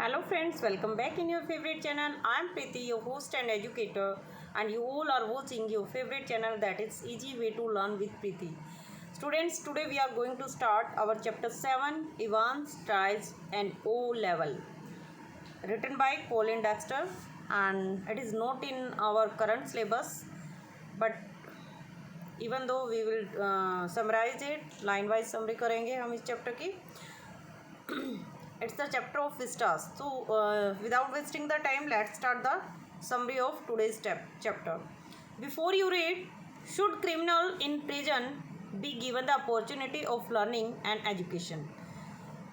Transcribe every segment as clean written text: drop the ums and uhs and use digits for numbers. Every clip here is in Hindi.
Hello friends, welcome back in your favorite channel. I am Preeti, your host and educator, and you all are watching your favorite channel, that is Easy Way to Learn with Preeti. Students, today we are going to start our chapter 7, Advanced Trials and O Level, written by Colin Dexter, and it is not in our current syllabus, but even though we will summarize it, line wise summary करेंगे हम इस chapter की. It's the chapter of vistas. So without wasting the time, let's start the summary of today's chapter. Before you read, should criminal in prison be given the opportunity of learning and education?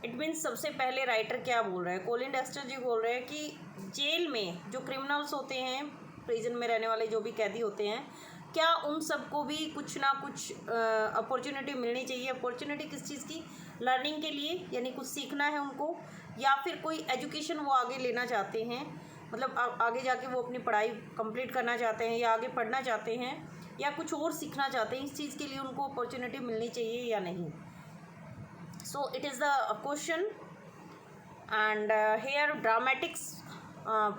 It means सबसे पहले राइटर क्या बोल रहा है, कोलिन डेक्स्टर जी बोल रहे हैं कि जेल में जो क्रिमिनल्स होते हैं, प्रिजन में रहने वाले जो भी कैदी होते हैं, क्या उन सबको भी कुछ ना कुछ अपॉर्चुनिटी मिलनी चाहिए. अपॉर्चुनिटी किस चीज़ की? लर्निंग के लिए, यानी कुछ सीखना है उनको, या फिर कोई एजुकेशन वो आगे लेना चाहते हैं, मतलब आगे जाके वो अपनी पढ़ाई कंप्लीट करना चाहते हैं या आगे पढ़ना चाहते हैं या कुछ और सीखना चाहते हैं. इस चीज़ के लिए उनको अपॉर्चुनिटी मिलनी चाहिए या नहीं. So it is the question, and here dramatics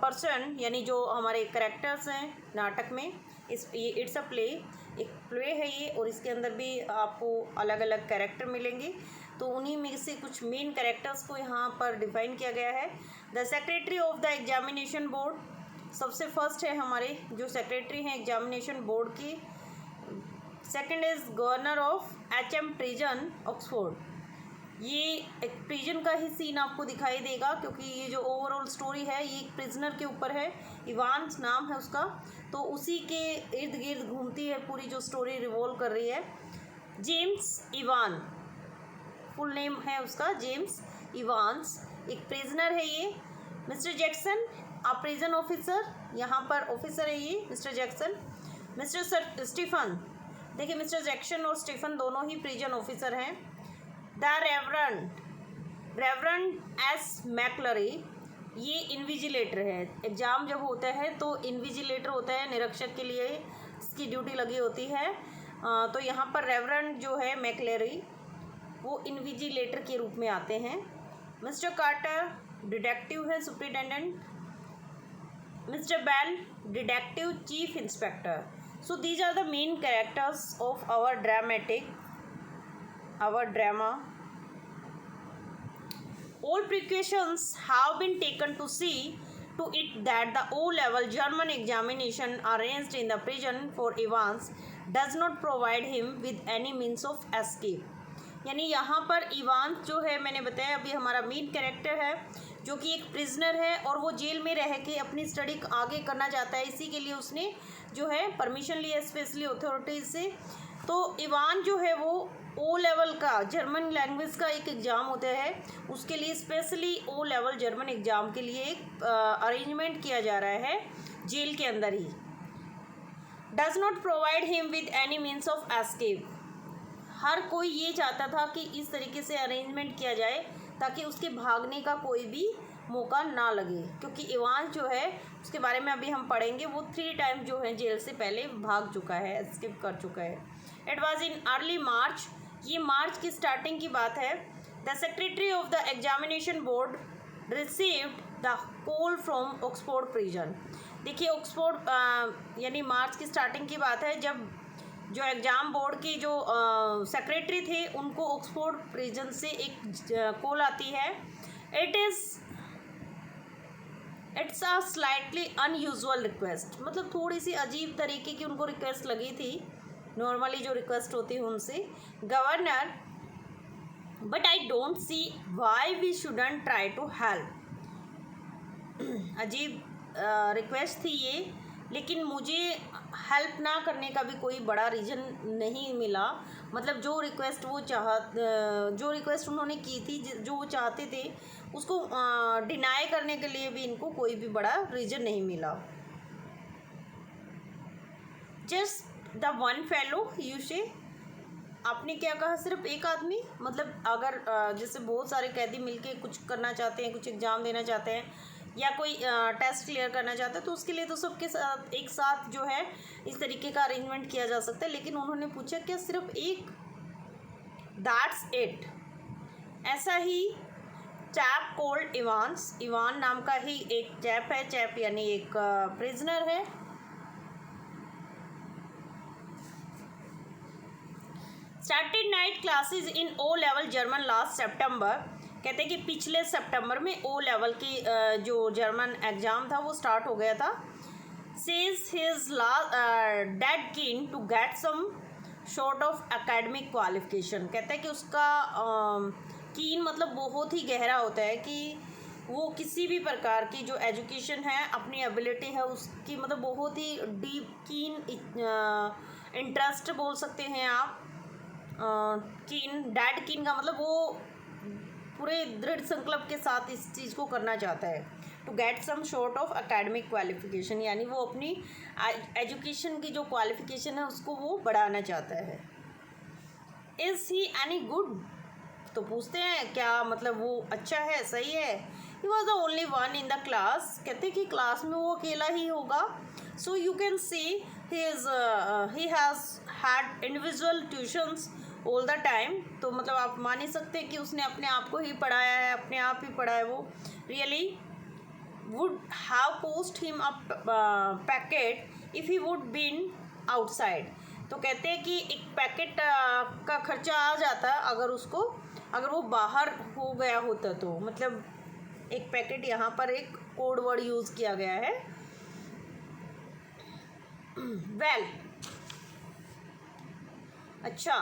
person, यानी जो हमारे करेक्टर्स हैं नाटक में, इट्स अ प्ले, एक प्ले है ये, और इसके अंदर भी आपको अलग अलग कैरेक्टर मिलेंगे. तो उन्हीं में से कुछ मेन कैरेक्टर्स को यहाँ पर डिफाइन किया गया है. The secretary of the examination board, सबसे फर्स्ट है हमारे जो सेक्रेटरी हैं एग्जामिनेशन बोर्ड की. Second is governor of HM prison Oxford. ये एक प्रिजन का ही सीन आपको दिखाई देगा, क्योंकि ये जो ओवरऑल स्टोरी है ये एक प्रिजनर के ऊपर है. इवान नाम है उसका, तो उसी के इर्द गिर्द घूमती है पूरी जो स्टोरी रिवॉल्व कर रही है. जेम्स इवान, फुल नेम है उसका जेम्स इवान्स, एक प्रिजनर है ये. Mister Jackson, a prison officer, यहाँ पर ऑफिसर है ये मिस्टर जैक्सन. मिस्टर स्टीफन, देखिए मिस्टर जैक्सन और स्टीफन दोनों ही प्रिजन ऑफिसर हैं. द रेवरेंड एस मैकलरी, ये इन्विजिलेटर है. एग्ज़ाम जब होता है तो इन्विजिलेटर होता है, निरीक्षक के लिए इसकी ड्यूटी लगी होती है. तो यहाँ पर रेवरेंड जो है मैकलरी, वो इन्विजिलेटर के रूप में आते हैं. मिस्टर कार्टर डिटेक्टिव है, superintendent. Mister Bell detective chief inspector. So these are the main characters of our drama. All precautions have been taken to see to it that the O-level German examination arranged in the prison for Evans does not provide him with any means of escape. यानी यहाँ पर इवान्स जो है, मैंने बताया अभी हमारा मेन कैरेक्टर है, जो कि एक प्रिजनर है और वो जेल में रह के अपनी स्टडी आगे करना चाहता है. इसी के लिए उसने जो है परमिशन लिया स्पेशली अथॉरिटीज़ से. तो इवान जो है वो O लेवल का जर्मन लैंग्वेज का एक एग्ज़ाम होता है, उसके लिए specially O level German exam के लिए एक अरेंजमेंट किया जा रहा है जेल के अंदर ही. Does not provide him with any means of escape. हर कोई ये चाहता था कि इस तरीके से अरेंजमेंट किया जाए ताकि उसके भागने का कोई भी मौका ना लगे, क्योंकि इवान जो है उसके बारे में अभी हम पढ़ेंगे, वो 3 टाइम जो है जेल से पहले भाग चुका है, एस्केप कर चुका है. इट वॉज इन अर्ली मार्च, ये मार्च की स्टार्टिंग की बात है. The secretary of the examination board received the call from Oxford prison. देखिए ऑक्सफोर्ड यानी मार्च की स्टार्टिंग की बात है, जब जो एग्ज़ाम बोर्ड की जो सेक्रेटरी थे उनको ऑक्सफोर्ड प्रिजन से एक कॉल आती है. It's a slightly unusual request, मतलब थोड़ी सी अजीब तरीके की उनको रिक्वेस्ट लगी थी, नॉर्मली जो रिक्वेस्ट होती है उनसे. Governor, but I don't see why we shouldn't try to help. अजीब रिक्वेस्ट थी ये, लेकिन मुझे हेल्प ना करने का भी कोई बड़ा रीज़न नहीं मिला. मतलब जो रिक्वेस्ट उन्होंने की थी, जो वो चाहते थे, उसको डिनाई करने के लिए भी इनको कोई भी बड़ा रीज़न नहीं मिला. Just the one fellow you से, आपने क्या कहा, सिर्फ एक आदमी. मतलब अगर जैसे बहुत सारे कैदी मिलके कुछ करना चाहते हैं, कुछ एग्ज़ाम देना चाहते हैं या कोई टेस्ट क्लियर करना चाहता है, तो उसके लिए तो सबके साथ एक साथ जो है इस तरीके का अरेंजमेंट किया जा सकता है. लेकिन उन्होंने पूछा क्या सिर्फ एक? That's it. ऐसा ही चैप कोल्ड इवान्स, इवान नाम का ही एक चैप है, चैप यानी एक प्रिजनर है। Started night classes in O level German last सितंबर, कहते हैं कि पिछले सितंबर में ओ लेवल की जो जर्मन एग्ज़ाम था वो स्टार्ट हो गया था। Says his dad keen to get some short of academic qualification, कहते हैं कि उसका कीन मतलब बहुत ही गहरा होता है कि वो किसी भी प्रकार की जो एजुकेशन है, अपनी एबिलिटी है उसकी मतलब बहुत ही डीप कीन इंटरेस्ट बोल सकते हैं आप। कीन, डैड कीन का मतलब वो पूरे दृढ़ संकल्प के साथ इस चीज़ को करना चाहता है। To get some short of academic qualification, यानी वो अपनी एजुकेशन की जो क्वालिफिकेशन है उसको वो बढ़ाना चाहता है। इज़ ही एनी गुड, तो पूछते हैं क्या मतलब वो अच्छा है, सही है। He was the only one in the class, कहते कि क्लास में वो अकेला ही होगा। So you can see he has had individual tuitions all the time, तो मतलब आप मान ही सकते हैं कि उसने अपने आप को ही पढ़ाया है, अपने आप ही पढ़ा है वो। Really would have post him a packet if he would been outside, तो कहते हैं कि एक पैकेट का खर्चा आ जाता अगर वो बाहर हो गया होता, तो मतलब एक पैकेट, यहाँ पर एक कोड वर्ड यूज़ किया गया है। वेल अच्छा,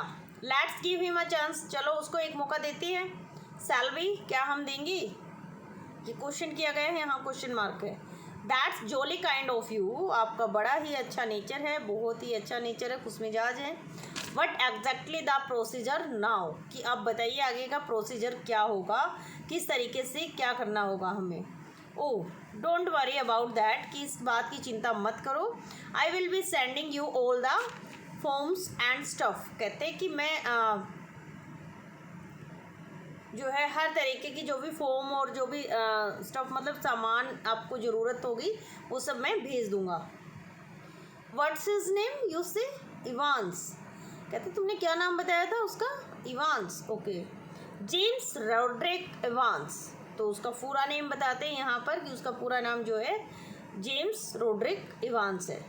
let's give him a chance, चलो उसको एक मौका देती हैं। सैलरी, क्या हम देंगी, ये क्वेश्चन किया गया है, यहाँ क्वेश्चन मार्क है। That's jolly kind of you, आपका बड़ा ही अच्छा नेचर है, बहुत ही अच्छा नेचर है, खुशमिजाज है। What exactly the procedure now, कि आप बताइए आगे का प्रोसीजर क्या होगा, किस तरीके से क्या करना होगा हमें। Oh don't worry about that, कि इस बात की चिंता मत करो। I will be sending you all the forms and stuff, कहते हैं कि मैं जो है हर तरीके की जो भी फॉर्म और जो भी स्टफ मतलब सामान आपको ज़रूरत होगी वो सब मैं भेज दूंगा। What's his name, you say Evans, कहते तुमने क्या नाम बताया था उसका, Evans, okay. James Roderick Evans, तो उसका पूरा नेम बताते हैं यहाँ पर कि उसका पूरा नाम जो है जेम्स रोड्रिक इवांस है।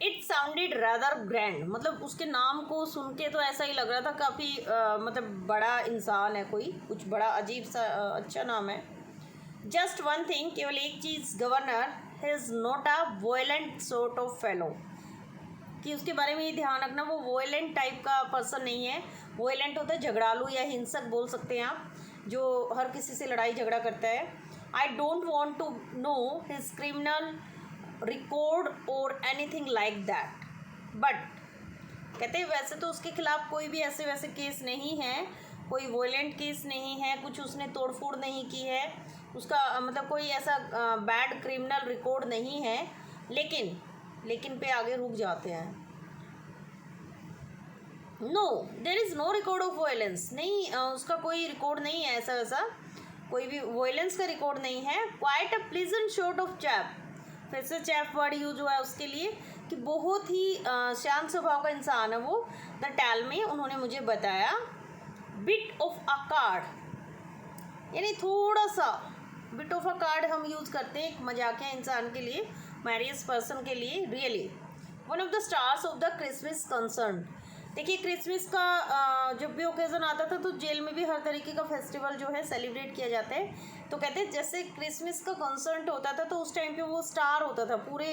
इट साउंडेड रादर ग्रैंड, मतलब उसके नाम को सुन के तो ऐसा ही लग रहा था काफ़ी मतलब बड़ा इंसान है कोई, कुछ बड़ा अजीब सा अच्छा नाम है। जस्ट वन थिंग, केवल एक चीज़, governor is not a violent sort of fellow, कि उसके बारे में ये ध्यान रखना वो वॉयलेंट टाइप का पर्सन नहीं है। वॉयलेंट होता है झगड़ालू या हिंसक बोल सकते हैं आप, जो हर किसी से लड़ाई झगड़ा करता है। I don't want to know his criminal record और एनीथिंग लाइक दैट, बट कहते हैं वैसे तो उसके खिलाफ कोई भी ऐसे वैसे केस नहीं है, कोई वॉयलेंट केस नहीं है, कुछ उसने तोड़फोड़ नहीं की है, उसका मतलब कोई ऐसा बैड क्रिमिनल रिकॉर्ड नहीं है। लेकिन पे आगे रुक जाते हैं। No there is no record of violence, नहीं उसका कोई रिकॉर्ड नहीं है ऐसा वैसा, कोई भी वायलेंस का रिकॉर्ड नहीं है। Quite a pleasant short of chap, फिर से चैप वर्ड यूज हुआ है उसके लिए कि बहुत ही शांत स्वभाव का इंसान है वो। द टेल में उन्होंने मुझे बताया, बिट ऑफ अ कार्ड, यानी थोड़ा सा, बिट ऑफ अ कार्ड हम यूज़ करते हैं एक मजाकिया इंसान के लिए, मैरियस पर्सन के लिए। Really one of the stars of the Christmas concern, देखिए क्रिसमस का जब भी ओकेज़न आता था तो जेल में भी हर तरीके का फेस्टिवल जो है सेलिब्रेट किया जाता है। तो कहते हैं जैसे क्रिसमस का कंसर्ट होता था तो उस टाइम पे वो स्टार होता था पूरे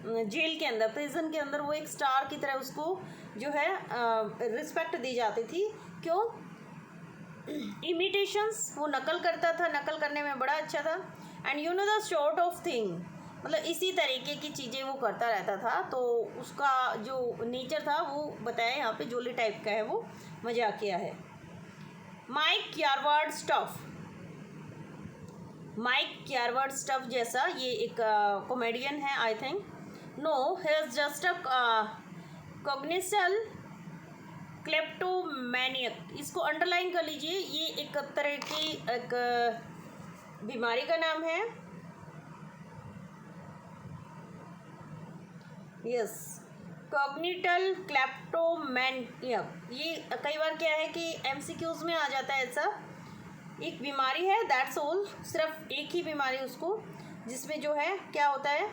जेल के अंदर, प्रिजन के अंदर, वो एक स्टार की तरह उसको जो है रिस्पेक्ट दी जाती थी। क्यों, इमिटेशंस, वो नकल करता था, नकल करने में बड़ा अच्छा था। And you know the short of thing, मतलब इसी तरीके की चीज़ें वो करता रहता था। तो उसका जो नेचर था वो बताया यहाँ पे, जोली टाइप का है वो, मजाकिया है। Mike Carward stuff, Mike Carward stuff जैसा ये एक कॉमेडियन है I think. No he is just a cognitional kleptomaniac, इसको अंडरलाइन कर लीजिए, ये एक तरह की एक बीमारी का नाम है। यस कॉग्निटल क्लेप्टोमेनिया, ये कई बार क्या है कि एमसीक्यूज में आ जाता है ऐसा, एक बीमारी है, दैट्स ऑल, सिर्फ एक ही बीमारी उसको, जिसमें जो है क्या होता है,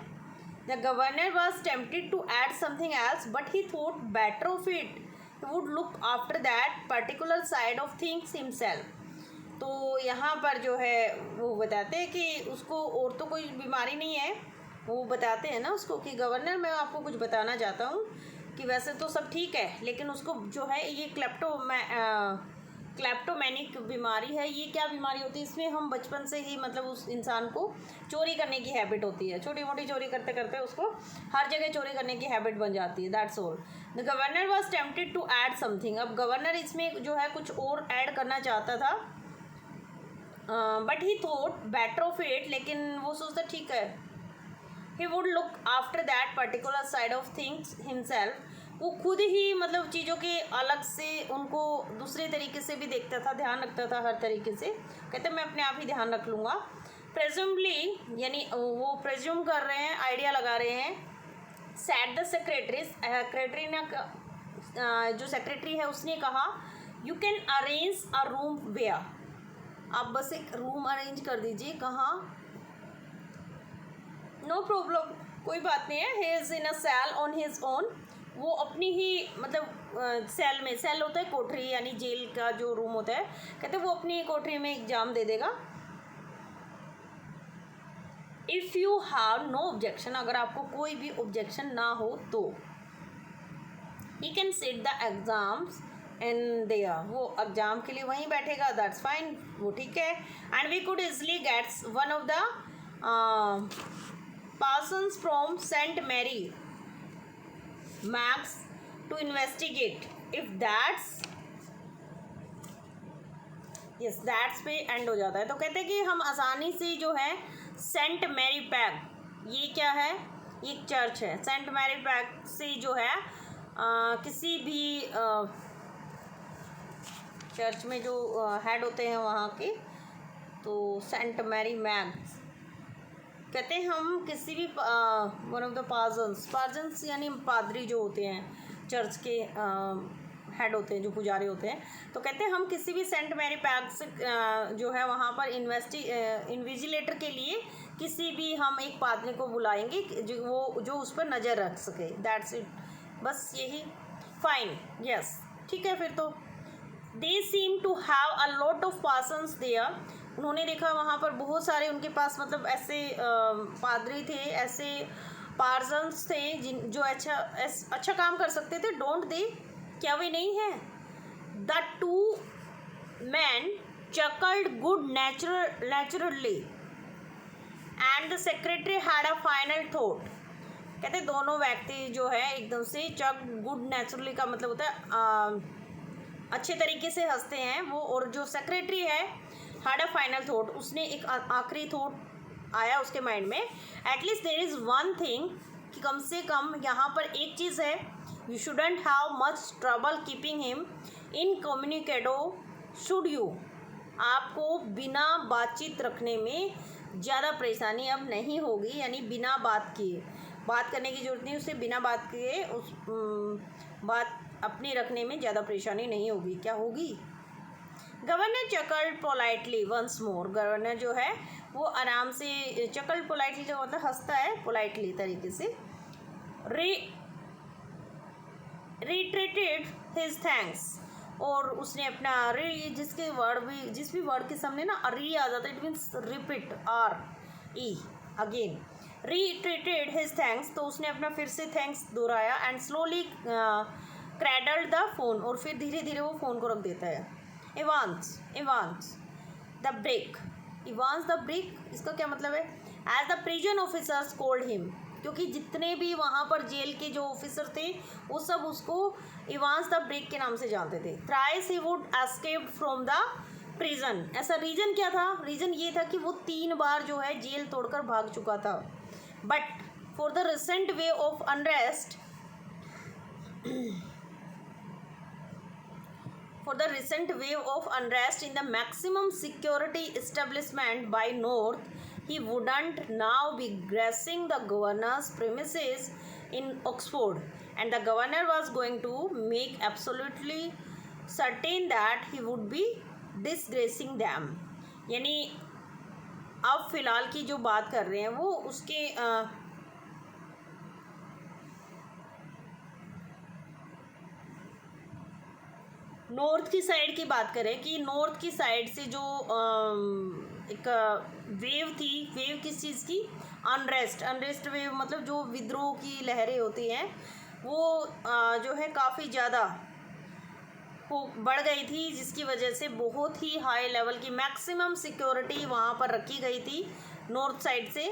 the governor was tempted to add something else but he thought better of it, he would look after that particular side of things himself. तो यहाँ पर जो है वो बताते हैं कि उसको और तो कोई बीमारी नहीं है, वो बताते हैं ना उसको कि गवर्नर मैं आपको कुछ बताना चाहता हूँ कि वैसे तो सब ठीक है, लेकिन उसको जो है ये क्लेप्टोमैनिक बीमारी है। ये क्या बीमारी होती है, इसमें हम बचपन से ही मतलब उस इंसान को चोरी करने की हैबिट होती है, छोटी मोटी चोरी करते करते उसको हर जगह चोरी करने की हैबिट बन जाती है, that's all. The governor was tempted to add something, अब गवर्नर इसमें जो है कुछ और ऐड करना चाहता था, but he thought better of it, लेकिन वो सोचता ठीक है, he would look after that particular side of things himself, वो खुद ही मतलब चीज़ों के अलग से उनको दूसरे तरीके से भी देखता था, ध्यान रखता था हर तरीके से, कहते मैं अपने आप ही ध्यान रख लूँगा। प्रेज्यूमली यानी वो प्रेज्यूम कर रहे हैं, आइडिया लगा रहे हैं, सैड द सेक्रेटरी ने जो सेक्रेटरी है उसने कहा, you can arrange a room where, आप बस एक रूम अरेंज कर दीजिए, कहाँ, नो प्रॉब्लम, कोई बात नहीं है, he is in a cell on his own, वो अपनी ही मतलब सेल में, सेल होता है कोठरी यानी जेल का जो रूम होता है, कहते वो अपनी कोठरी में एग्जाम दे देगा। If you have no objection, अगर आपको कोई भी ऑब्जेक्शन ना हो तो he can sit the exams in there, वो एग्जाम के लिए वहीं बैठेगा, दैट्स फाइन, वो ठीक है। And we could easily gets one of the parsons from Saint Mary Max to investigate if that's, yes that's पे एंड हो जाता है। तो कहते हैं कि हम आसानी से जो है सेंट मैरी पैक, ये क्या है, ये एक चर्च है, सेंट मैरी पैक से जो है किसी भी चर्च में जो हेड होते हैं वहाँ के, तो सेंट मैरी मैक्स कहते हैं हम किसी भी वन ऑफ द पार्जन्स यानी पादरी जो होते हैं चर्च के हेड होते हैं, जो पुजारी होते हैं, तो कहते हैं हम किसी भी सेंट मैरी पैक से जो है वहाँ पर इन्विजिलेटर के लिए किसी भी हम एक पादरी को बुलाएंगे जो उस पर नज़र रख सके, दैट्स इट, बस यही, फाइन, यस ठीक है। फिर तो they seem to have a lot of parsons there, उन्होंने देखा वहाँ पर बहुत सारे उनके पास मतलब ऐसे पादरी थे, ऐसे पार्सन्स थे जो अच्छा काम कर सकते थे, डोंट दे, क्या वे नहीं है। The two man चकल्ड good naturally and the secretary had a final thought, कहते दोनों व्यक्ति जो है एकदम से चक गुड नेचुरली का मतलब होता है अच्छे तरीके से हंसते हैं वो, और जो सेक्रेटरी है हैड अ फाइनल थॉट, उसने एक आखिरी थॉट आया उसके माइंड में, at least there is one thing, कि कम से कम यहाँ पर एक चीज़ है, you shouldn't have much trouble keeping him incommunicado should you, आपको बिना बातचीत रखने में ज़्यादा परेशानी अब नहीं होगी, यानी बिना बात किए, बात करने की जरूरत नहीं, उससे बिना बात किए उस बात अपनी रखने में ज़्यादा परेशानी नहीं होगी, क्या होगी। Governor chuckled politely once more, governor जो है वो आराम से, चकल्ड पोलाइटली जो होता है हंसता है पोलाइटली तरीके से, रिट्रेटेड हिज थैंक्स, और उसने अपना जिस भी वर्ड के सामने ना री आ जाता है, it means repeat, R E again, reiterated his thanks, तो उसने अपना फिर से थैंक्स दोहराया, and slowly cradled the phone, और फिर धीरे धीरे वो फ़ोन को रख देता है। इवांस द ब्रेक, इसका क्या मतलब है, as the prison officers called him, क्योंकि जितने भी वहाँ पर जेल के जो ऑफिसर थे वो सब उसको इवांस द ब्रेक के नाम से जानते थे। Thrice he would escaped from the prison, ऐसा रीज़न क्या था, रीज़न ये था कि वो 3 बार जो है जेल तोड़कर भाग चुका था, but for the recent way of unrest in the maximum security establishment by North, he wouldn't now be gracing the governor's premises in Oxford and the governor was going to make absolutely certain that he would be disgracing them. यानी अब फिलहाल की जो बात कर रहे हैं वो उसके नॉर्थ की साइड की बात करें कि नॉर्थ की साइड से जो एक वेव थी, वेव किस चीज़ की, अनरेस्ट वेव, मतलब जो विद्रोह की लहरें होती हैं वो जो है काफ़ी ज़्यादा हो बढ़ गई थी, जिसकी वजह से बहुत ही हाई लेवल की मैक्सिमम सिक्योरिटी वहाँ पर रखी गई थी नॉर्थ साइड से.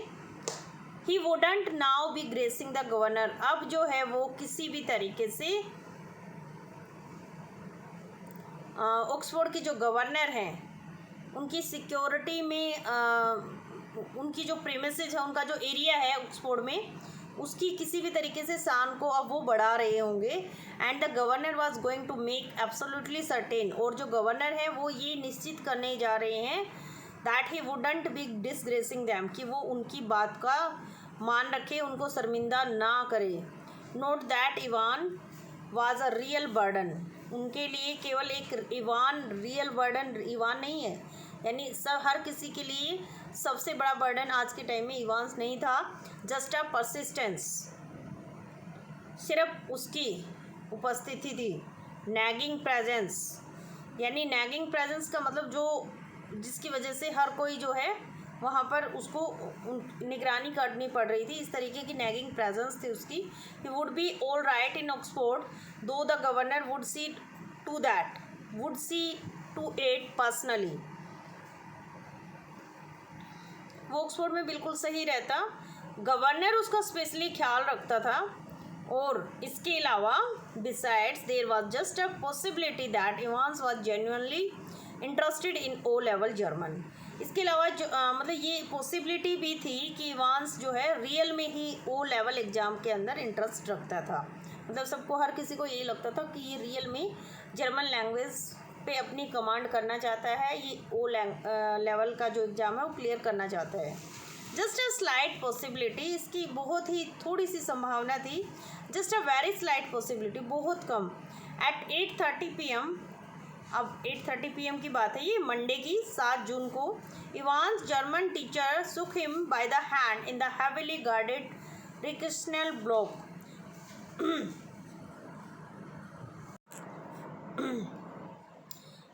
He wouldn't now be gracing the governor. अब जो है वो किसी भी तरीके से ऑक्सफोर्ड की जो गवर्नर हैं उनकी सिक्योरिटी में उनकी जो प्रीमिसेस है, उनका जो एरिया है ऑक्सफोर्ड में, उसकी किसी भी तरीके से शान को अब वो बढ़ा रहे होंगे. And the governor was going to make absolutely certain, और जो गवर्नर है वो ये निश्चित करने जा रहे हैं that he wouldn't be disgracing them, कि वो उनकी बात का मान रखे, उनको शर्मिंदा ना करे. Note that Ivan was a real burden. उनके लिए केवल एक इवान रियल बर्डन इवान नहीं है, यानी सब हर किसी के लिए सबसे बड़ा बर्डन आज के टाइम में इवान्स नहीं था. जस्ट अ परसिस्टेंस, सिर्फ उसकी उपस्थिति थी. नैगिंग प्रेजेंस, यानी नैगिंग प्रेजेंस का मतलब जो जिसकी वजह से हर कोई जो है वहाँ पर उसको निगरानी करनी पड़ रही थी, इस तरीके की नैगिंग प्रेजेंस थी उसकी. He would be all right in Oxford though the governor would see to it personally. वो ऑक्सफोर्ड में बिल्कुल सही रहता, गवर्नर उसका स्पेशली ख्याल रखता था. और इसके अलावा besides there was just a possibility that Evans was genuinely interested in O level German. इसके अलावा जो मतलब ये पॉसिबिलिटी भी थी कि इवान्स जो है रियल में ही ओ लेवल एग्ज़ाम के अंदर इंटरेस्ट रखता था. मतलब सबको, हर किसी को यही लगता था कि ये रियल में जर्मन लैंग्वेज पे अपनी कमांड करना चाहता है, ये ओ लेवल का जो एग्ज़ाम है वो क्लियर करना चाहता है. जस्ट अ स्लाइट पॉसिबिलिटी, इसकी बहुत ही थोड़ी सी संभावना थी. Just a very slight possibility, बहुत कम. एट 8:30 PM, अब 8:30 PM की बात है, ये मंडे की 7 जून को, Evans German teacher shook him by the hand in the heavily guarded रिक्शनल ब्लॉक.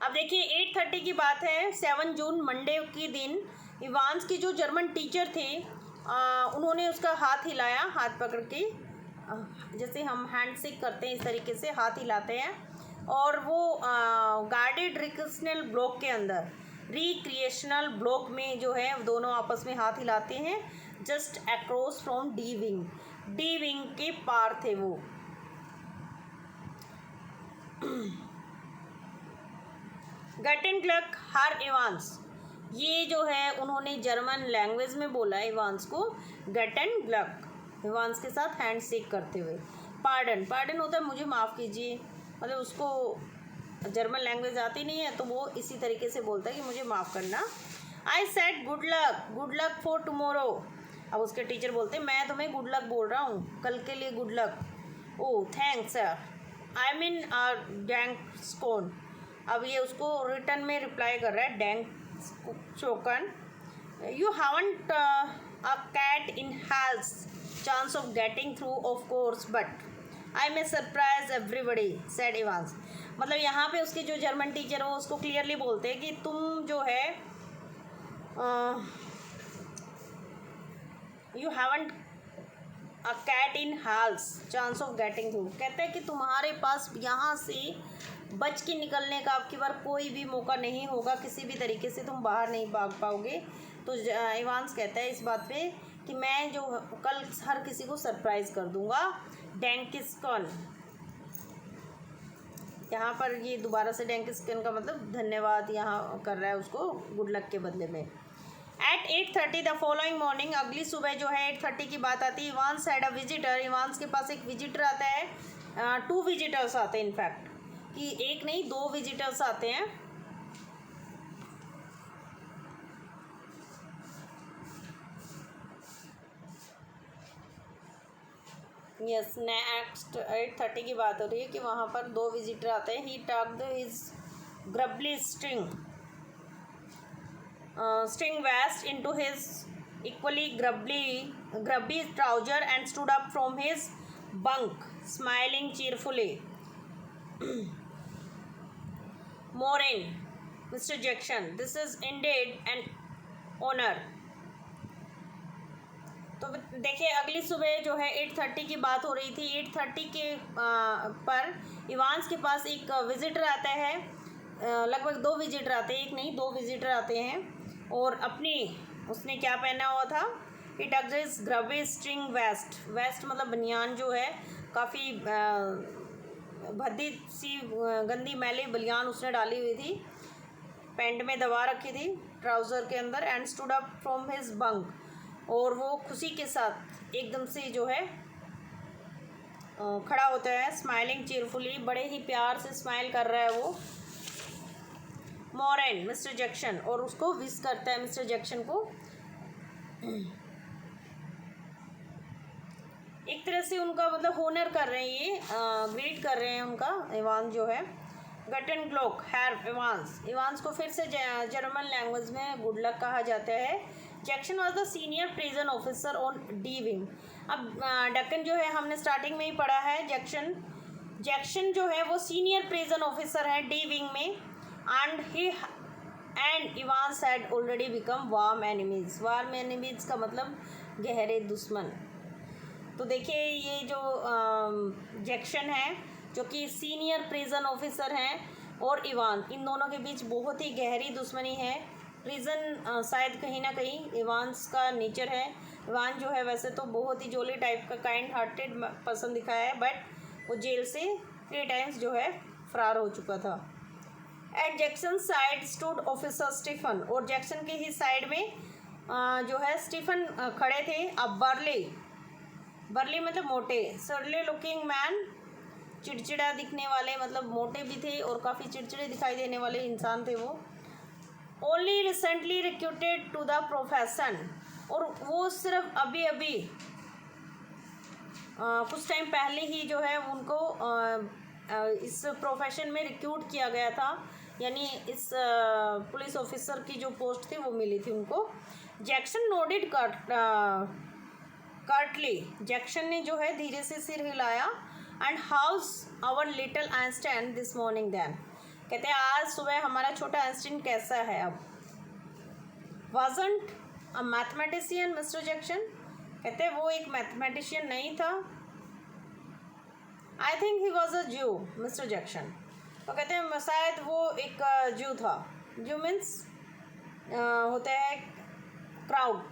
अब देखिए 8:30 की बात है, 7 जून मंडे के दिन इवान्स की जो जर्मन टीचर थे उन्होंने उसका हाथ हिलाया, हाथ पकड़ के जैसे हम हैंड शेक करते हैं इस तरीके से हाथ हिलाते हैं. और वो गार्डेड रिक्शनल ब्लॉक के अंदर, रिक्रिएशनल ब्लॉक में जो है दोनों आपस में हाथ हिलाते हैं. Just across from D wing के पार थे वो. गटन क्लर्क हर इवान्स, ये जो है उन्होंने जर्मन लैंग्वेज में बोला इवान्स को. गटन क्लर्क, इवान्स के साथ हैंड शेक करते हुए. पार्डन होता है मुझे माफ़ कीजिए, मतलब उसको जर्मन लैंग्वेज आती नहीं है तो वो इसी तरीके से बोलता है कि मुझे माफ़ करना. I said good luck for tomorrow. अब उसके टीचर बोलते हैं मैं तुम्हें गुड लक बोल रहा हूँ, कल के लिए good luck. Oh thanks sir, I mean डैंक स्कोन. अब ये उसको रिटर्न में रिप्लाई कर रहा है, डैंक शोकन. You haven't a cat in hell's chance of getting through of course but I may surprise everybody said Evans. मतलब यहाँ पे उसके जो जर्मन टीचर हो उसको क्लियरली बोलते हैं कि तुम जो है you haven't a cat in hell's chance of getting through. कहते हैं कि तुम्हारे पास यहाँ से बच के निकलने का आपकी बार कोई भी मौका नहीं होगा, किसी भी तरीके से तुम बाहर नहीं भाग पाओगे. तो इवान्स कहता है इस बात पे कि मैं जो कल हर किसी को सरप्राइज़ कर दूंगा. डैंकिस्कन, यहाँ पर ये दोबारा से डैंकिस्कन का मतलब धन्यवाद यहाँ कर रहा है उसको गुड लक के बदले में. एट 8:30 द फॉलोइंग मॉर्निंग, अगली सुबह जो है 8:30 की बात आती है. Evans had a visitor, Evans के पास एक विजिटर आता है. 2 विजिटर्स आते हैं इनफैक्ट, कि एक नहीं 2 विजिटर्स आते हैं. यस, नेक्स्ट 8:30 की बात हो रही है कि वहाँ पर 2 विजिटर आते हैं. He tucked his grubby string vest into his equally grubby trouser and stood up from his bunk, smiling cheerfully. Moraine, Mr. Jackson, this is indeed an honor. तो देखिए अगली सुबह जो है 8:30 की बात हो रही थी. 8:30 के पर इवांस के पास एक विजिटर आता है. लगभग 2 विजिटर आते हैं, एक नहीं 2 विजिटर आते हैं. और उसने क्या पहना हुआ था? ही टक्ड हिज ग्रबी स्ट्रिंग वेस्ट मतलब बनियान जो है काफ़ी भद्दी सी गंदी मैली बनियान उसने डाली हुई थी, पैंट में दबा रखी थी ट्राउज़र के अंदर. And stood up from his bunk, और वो खुशी के साथ एकदम से जो है खड़ा होता है. स्माइलिंग चीयरफुली, बड़े ही प्यार से स्माइल कर रहा है वो. मॉरेन, मिस्टर जैक्सन, और उसको विश करता है मिस्टर जैक्सन को. एक तरह से उनका मतलब होनर कर रहे हैं, ये ग्रीट कर रहे हैं उनका. इवांस जो है गटन ग्लोक हैर इवांस को फिर से जर्मन लैंग्वेज में गुड लक कहा जाता है. Jackson was the senior prison officer on D wing. अब डक्कन जो है हमने स्टार्टिंग में ही पढ़ा है. जैक्सन जो है वो सीनियर प्रिजन ऑफिसर है डी विंग में. And Evans had already become warm enemies का मतलब गहरे दुश्मन. तो देखिए ये जो जैक्सन है जो कि सीनियर प्रिजन ऑफिसर हैं, और इवान, इन दोनों के बीच बहुत ही गहरी दुश्मनी है. प्रिजन शायद कहीं ना कहीं इवांस का नेचर है. इवान जो है वैसे तो बहुत ही जोली टाइप का काइंड हार्टेड पर्सन दिखाया है, बट वो जेल से 3 टाइम्स जो है फरार हो चुका था. At Jackson side stood officer Stephen, और जैक्सन के ही साइड में जो है स्टीफन खड़े थे. अब बर्ली मतलब मोटे, सरली लुकिंग मैन, चिड़चिड़ा दिखने वाले, मतलब मोटे भी थे और काफ़ी चिड़चिड़े दिखाई देने वाले इंसान थे वो. Only recently recruited to the profession, और वो सिर्फ अभी कुछ टाइम पहले ही जो है उनको इस प्रोफेशन में रिक्रूट किया गया था. यानी इस पुलिस ऑफिसर की जो पोस्ट थी वो मिली थी उनको. जैक्सन नोडेड कर्टली, जैक्सन ने जो है धीरे से सिर हिलाया. And how's our little Einstein this morning then, कहते हैं आज सुबह हमारा छोटा आइंस्टाइन कैसा है. अब wasn't a mathematician mister Jackson, कहते हैं वो एक मैथमेटिशियन नहीं था. I think he was a ज्यू मिस्टर जैक्सन, तो कहते हैं शायद वो एक ज्यू था. ज्यू मीन्स होता है क्राउड.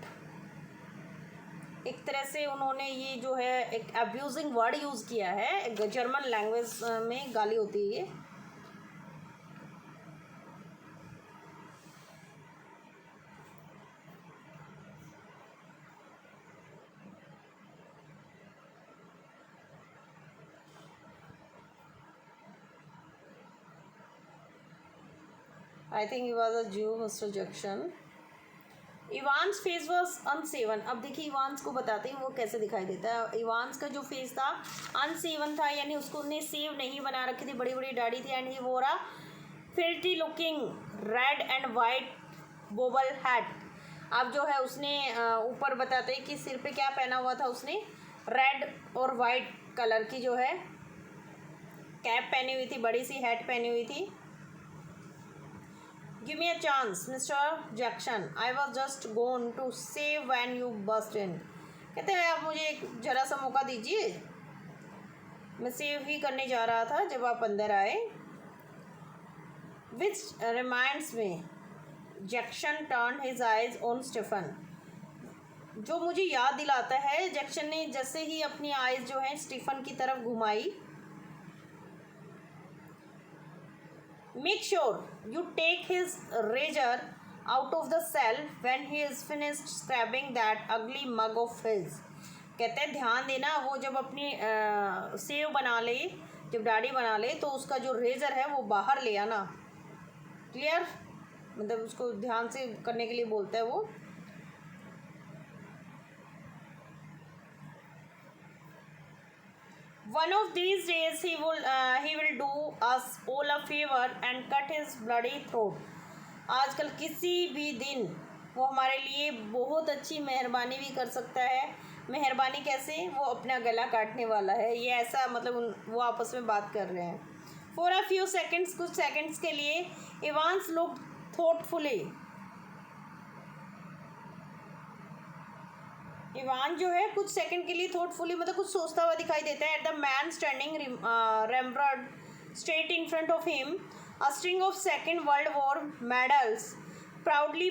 एक तरह से उन्होंने ये जो है एक अब्यूजिंग वर्ड यूज़ किया है. जर्मन लैंग्वेज में गाली होती है ये. I think he was a Jew, Mr. Jackson. Evans face was unshaven. अब देखिए इवांस को बताते हैं वो कैसे दिखाई देता है. इवांस का जो फेस था अनसेवन था, यानी उसको उन्हें सेव नहीं बना रखी थी, बड़ी बड़ी दाढ़ी थी. And he wore a filthy looking red and white bobble hat. अब जो है उसने ऊपर बताते हैं कि सिर पे क्या पहना हुआ था. उसने रेड और वाइट कलर की जो है कैप पहनी हुई थी, बड़ी सी हैट पहनी हुई थी. Give me a chance, Mr. Jackson. I was just going to save when you burst in. कहते हैं आप मुझे एक जरा सा मौका दीजिए, मैं सेव ही करने जा रहा था जब आप अंदर आए. Which reminds me, Jackson turned his eyes on Stephen. जो मुझे याद दिलाता है, जैक्सन ने जैसे ही अपनी आइज़ जो है स्टीफन की तरफ घुमाई. Make sure you take his razor out of the cell when he is finished scrubbing that ugly mug of his. कहते हैं ध्यान देना, वो जब अपनी सेव बना ले, जब दाढ़ी बना ले, तो उसका जो रेजर है वो बाहर ले आना. क्लियर, मतलब उसको ध्यान से करने के लिए बोलता है वो. One of these days he will do us all a favor and cut his bloody throat. आजकल किसी भी दिन वो हमारे लिए बहुत अच्छी मेहरबानी भी कर सकता है. मेहरबानी कैसे? वो अपना गला काटने वाला है. ये ऐसा मतलब वो आपस में बात कर रहे हैं. फॉर अ फ्यू सेकेंड्स, कुछ सेकेंड्स के लिए इवांस लुक थॉटफुली. इवान जो है कुछ सेकंड के लिए थॉटफुली मतलब कुछ सोचता हुआ दिखाई देता है. At the man standing ramrod straight in front of him, a string of Second World War medals proudly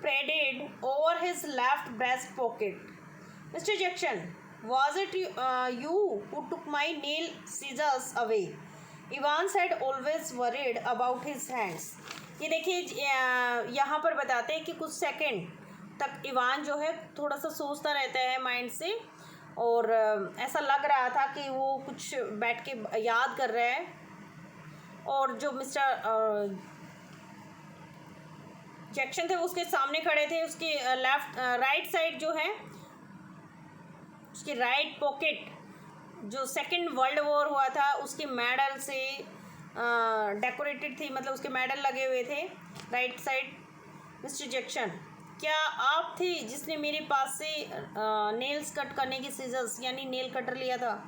paraded over his left breast pocket. Mr. Jackson, was it you who took my nail scissors away? Evans had always worried about his hands. ये देखिए यहाँ पर बताते हैं कि कुछ सेकंड तक इवान जो है थोड़ा सा सोचता रहता है माइंड से, और ऐसा लग रहा था कि वो कुछ बैठ के याद कर रहा है. और जो मिस्टर जैक्सन थे वो उसके सामने खड़े थे. उसके राइट साइड जो है उसकी राइट पॉकेट जो सेकंड वर्ल्ड वॉर हुआ था उसके मेडल से डेकोरेटेड थी, मतलब उसके मेडल लगे हुए थे राइट साइड. मिस्टर जैक्सन, क्या आप थे जिसने मेरे पास से नेल्स कट करने की सीजर्स यानी नेल कटर लिया था?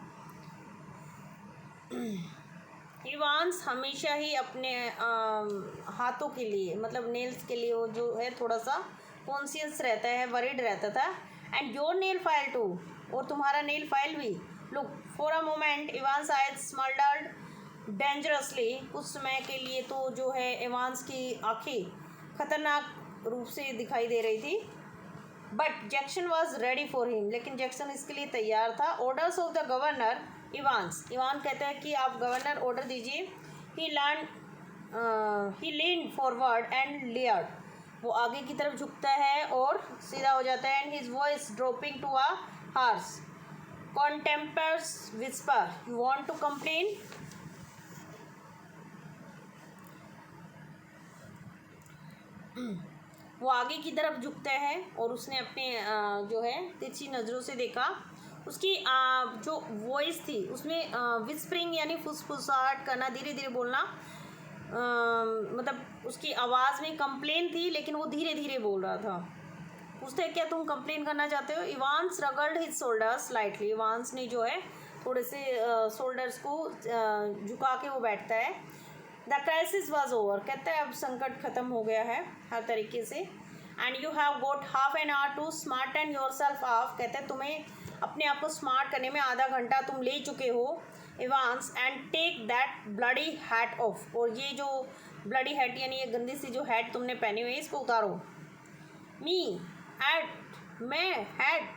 इवांस हमेशा ही अपने हाथों के लिए मतलब नेल्स के लिए वो जो है थोड़ा सा कॉन्शियस रहता है, वरीड रहता था. And your nail file too, और तुम्हारा नेल फाइल भी. Look for a moment Evans eyes smouldered dangerously. कुछ समय के लिए तो जो है इवांस की आंखें खतरनाक रूप से दिखाई दे रही थी. But Jackson was ready for him, लेकिन जैक्सन इसके लिए तैयार था. Orders of the governor. Ivan कहता है कि आप गवर्नर ऑर्डर दीजिए. ही लीन फॉरवर्ड एंड लेयर्ड. वो आगे की तरफ झुकता है और सीधा हो जाता है. And his voice dropping to a harsh contemptuous whisper. You want to complain? वो आगे की तरफ झुकता है और उसने अपने जो है तिरछी नज़रों से देखा. उसकी जो वॉइस थी उसमें विस्परिंग यानी फुसफुसाहट करना, धीरे धीरे बोलना, मतलब उसकी आवाज़ में कंप्लेन थी लेकिन वो धीरे धीरे बोल रहा था. पूछते क्या तुम कंप्लेन करना चाहते हो? Evans shrugged his shoulders lightly. Evans ने जो है थोड़े से शोल्डर्स को झुका के वो बैठता है. The crisis was over. कहता है अब संकट ख़त्म हो गया है हर तरीके से. And you have got half an hour to smarten yourself off. कहते हैं तुम्हें अपने आप को स्मार्ट करने में आधा घंटा तुम ले चुके हो Evans. And take that bloody hat off. और ये जो ब्लडी हैट यानी ये गंदी सी जो हैट तुमने पहनी हुई है इसको उतारो. मी हैट, मैं hat.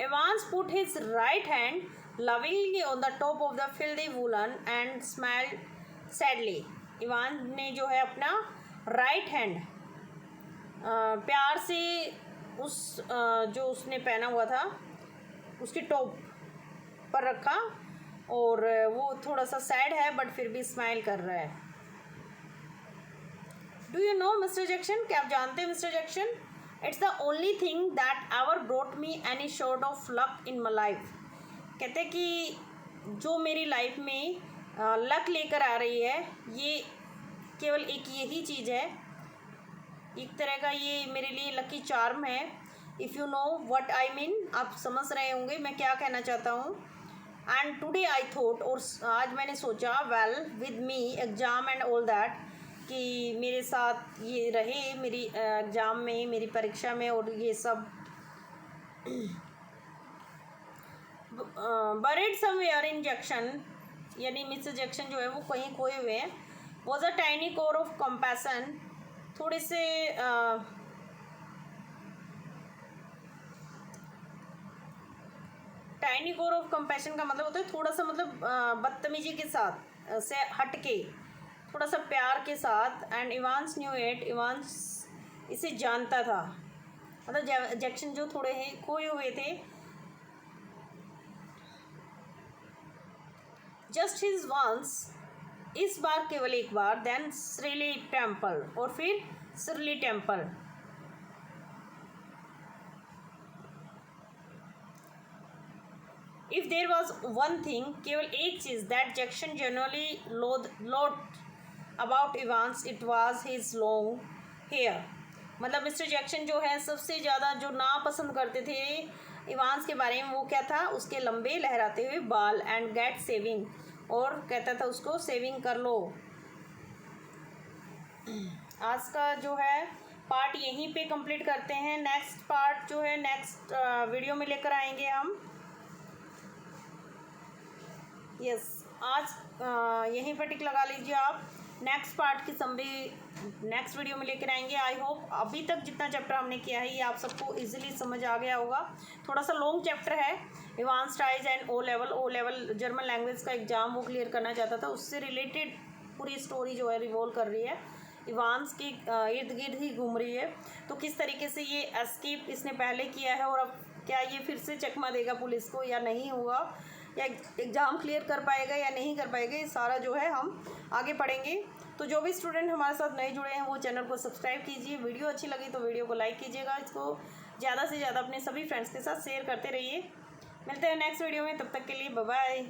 Evans put his right hand lovingly on the top of the filthy woollen and smiled sadly. Ivan ने जो है अपना राइट हैंड प्यार से उस जो उसने पहना हुआ था उसकी टॉप पर रखा, और वो थोड़ा सा सैड है बट फिर भी स्माइल कर रहा है. Do you know mister Jackson, क्या आप जानते हैं mister Jackson? It's the only thing that ever brought me any short of luck in my life. कहते कि जो मेरी लाइफ में लक लेकर आ रही है ये केवल एक यही चीज़ है, एक तरह का ये मेरे लिए लकी चार्म है. If you know what I mean, आप समझ रहे होंगे मैं क्या कहना चाहता हूँ. एंड टुडे आई थॉट, और आज मैंने सोचा, well with me exam and all that, कि मेरे साथ ये रहे मेरी एग्ज़ाम में, मेरी परीक्षा में और ये सब. बरीड समवेयर इन जैक्सन, यानी मिस्टर जैक्सन जो है वो कहीं खोए हुए हैं. Was a tiny core of compassion. थोड़े से टाइनी कोर ऑफ कंपैशन का मतलब होता है थोड़ा सा मतलब बदतमीजी के साथ से हट के, थोड़ा सा प्यार के साथ. And Evans knew it. Evans इसे जानता था, मतलब जैक्सन जो थोड़े हैं खोए हुए थे. जस्ट हिज वंस, इस बार केवल एक बार. देन श्रीली टेम्पल, और फिर Shirley temple. If there was one thing, केवल एक चीज़, that Jackson generally loathed about Evans, it was his long hair. मतलब मिस्टर जैक्सन जो है सबसे ज़्यादा जो नापसंद करते थे इवांस के बारे में, वो क्या था, उसके लंबे लहराते हुए बाल, एंड गेट सेविंग, और कहता था उसको सेविंग कर लो। आज का जो है पार्ट यहीं पे कंप्लीट करते हैं। नेक्स्ट पार्ट जो है नेक्स्ट वीडियो में लेकर आएंगे हम। यस, आज यहीं पर टिक लगा लीजिए आप। नेक्स्ट पार्ट की समरी नेक्स्ट वीडियो में लेकर आएंगे। आई होप अभी तक जितना चैप्टर हमने किया है ये आप सबको इजीली समझ आ गया होगा। थोड़ा सा लॉन्ग चैप्टर है, advanced eyes and O level German language का एग्जाम वो क्लियर करना चाहता था, उससे रिलेटेड पूरी स्टोरी जो है रिवॉल्व कर रही है, इवांस के इर्द गिर्द ही घूम रही है। तो किस तरीके से ये एस्केप इसने पहले किया है और अब क्या ये फिर से चकमा देगा पुलिस को या नहीं होगा, या एग्ज़ाम क्लियर कर पाएगा या नहीं कर पाएगा, ये सारा जो है हम आगे पढ़ेंगे। तो जो भी स्टूडेंट हमारे साथ नए जुड़े हैं वो चैनल को सब्सक्राइब कीजिए। वीडियो अच्छी लगी तो वीडियो को लाइक कीजिएगा, इसको ज़्यादा से ज़्यादा अपने सभी फ्रेंड्स के साथ शेयर करते रहिए। मिलते हैं नेक्स्ट वीडियो में, तब तक के लिए बाय बाय।